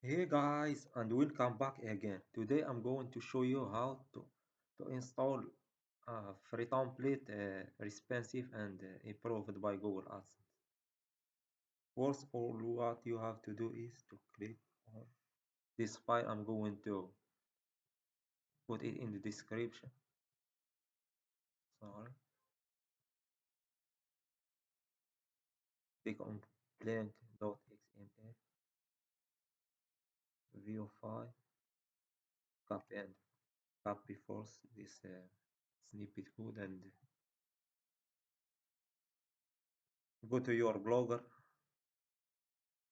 Hey guys, and welcome back again. Today I'm going to show you how to install a free template, responsive and improved by Google AdSense. First, all what you have to do is to click on this file. I'm going to put it in the description. Sorry, click on blank.xml, view file, copy and copy first this snippet code and go to your blogger,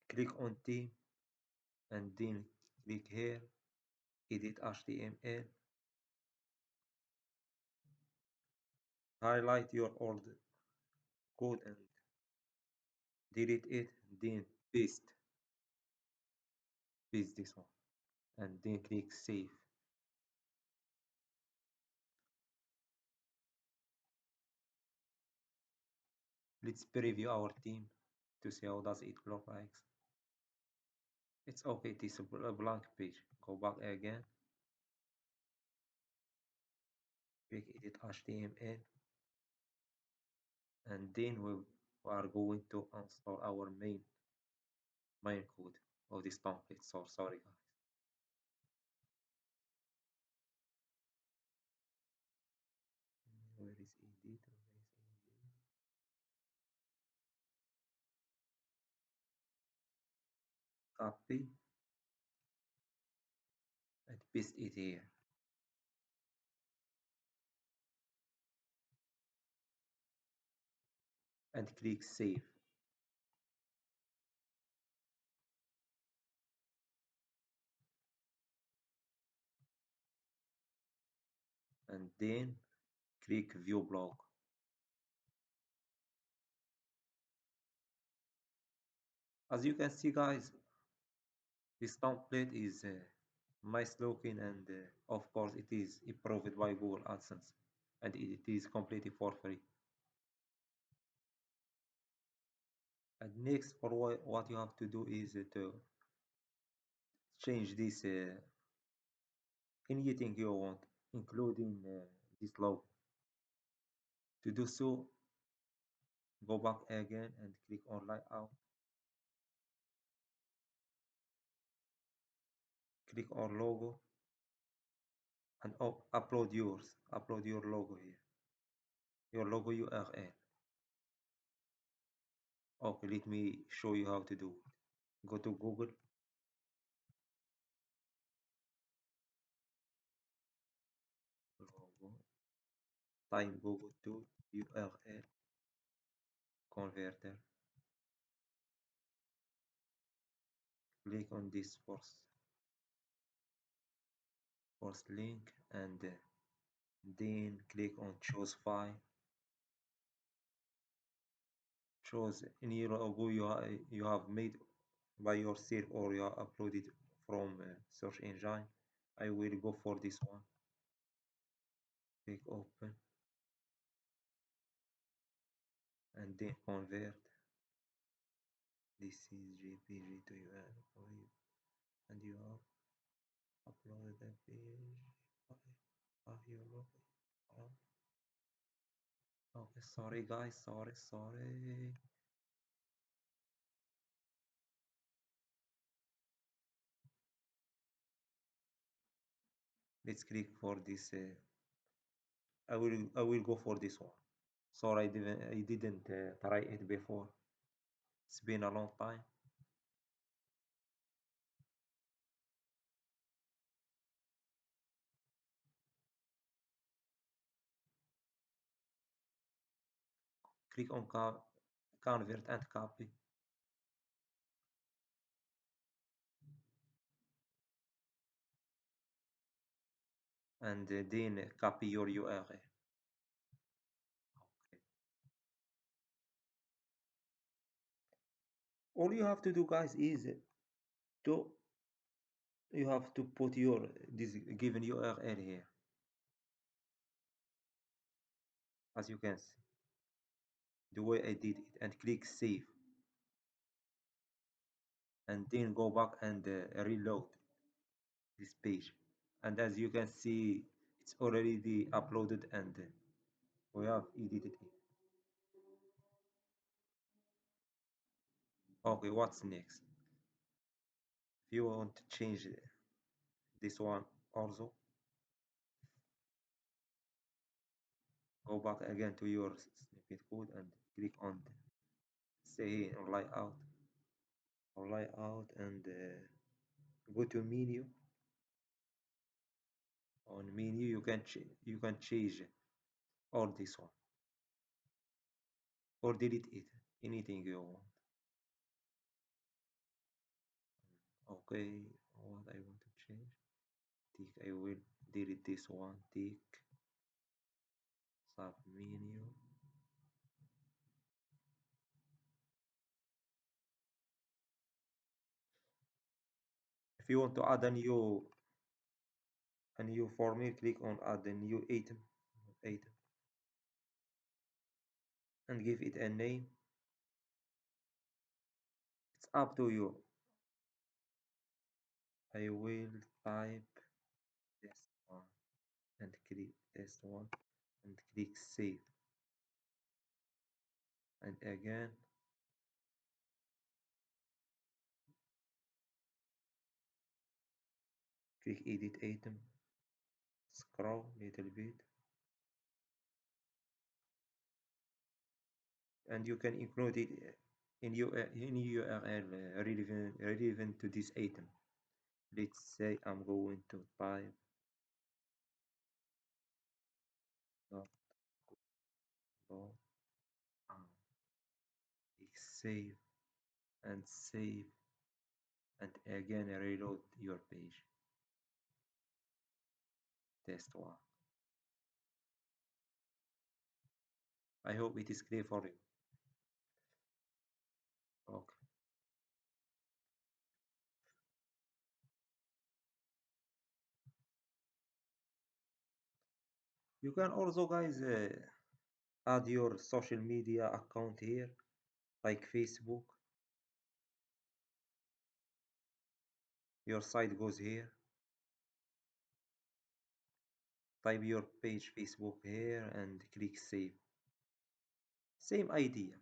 click on theme and then click here, edit HTML, highlight your old code and delete it, then paste, paste this one, and then click save. Let's preview our theme to see how does it look like. It's okay, it is a blank page. Go back again, click edit HTML, and then we are going to install our main code of this template. So sorry guys. Where is edit? Copy and paste it here, and click save. And then click view blog. As you can see guys, this template is nice looking and of course it is approved by Google AdSense and it is completely for free. And next for what you have to do is to change this anything you want, including this logo. To do so, go back again and click on layout, click on logo and upload your logo here, your logo URL. Okay, let me show you how to do it. Go to Google, logo, type Google to URL converter, click on this first link and then click on choose file, choose any logo you have made by yourself or you have uploaded from search engine. I will go for this one, click open and then convert. This is JPG to URL and you have uploaded the page of your logo. Okay, sorry guys, sorry. Let's click for this. I will go for this one. Sorry, I didn't try it before. It's been a long time. Click on convert and copy, and then copy your URL. Okay. All you have to do, guys, is to you have to put your this given URL here, as you can see, the way I did it, and click save. and then go back and reload this page. And as you can see, it's already uploaded and we have edited it. Okay, what's next? If you want to change this one also, go back again to your snippet code and click on say on layout and go to menu. On menu you can change all this one or delete it, anything you want. Okay, what I want to change, tick, I will delete this one, tick, sub menu. If you want to add a new format, click on add a new item and give it a name. It's up to you. I will type this one and click this one and click save, and again click edit item, scroll little bit, and you can include it in URL relevant to this item. Let's say I'm going to type dot dot click save and save, and again reload your page. Test one. I hope it is clear for you. Okay. You can also, guys, add your social media account here, like Facebook. Your site goes here. Type your page Facebook here and click save. Same idea.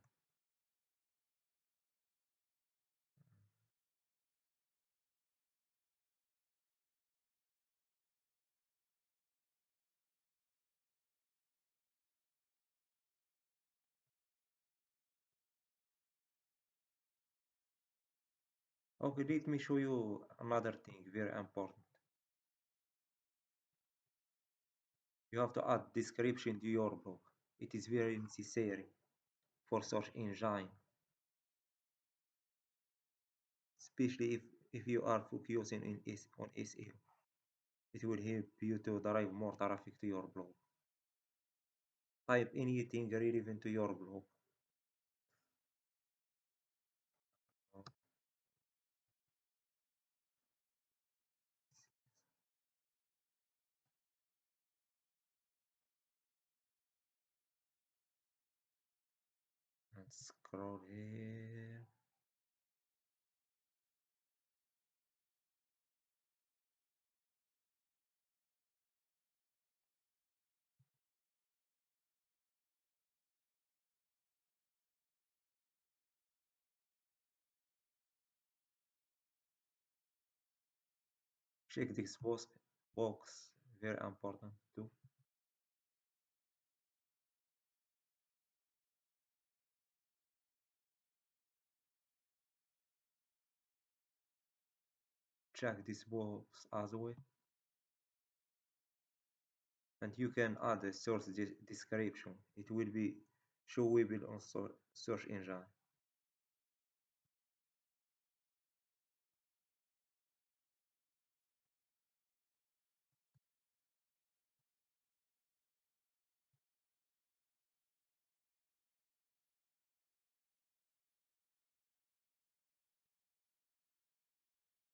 Okay, let me show you another thing very important. You have to add description to your blog. It is very necessary for search engine, especially if you are focusing on SEO. It will help you to drive more traffic to your blog. Type anything relevant to your blog. And scroll here. Check this box, very important too. Check this box as well. And you can add a source description. It will be showable on search engine.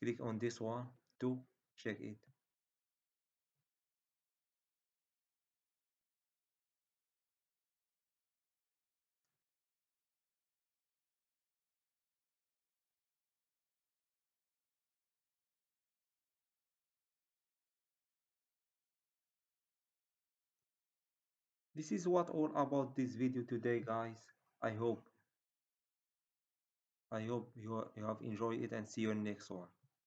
Click on this one to check it. This is what all about this video today, guys. I hope I hope you have enjoyed it and see you in next one.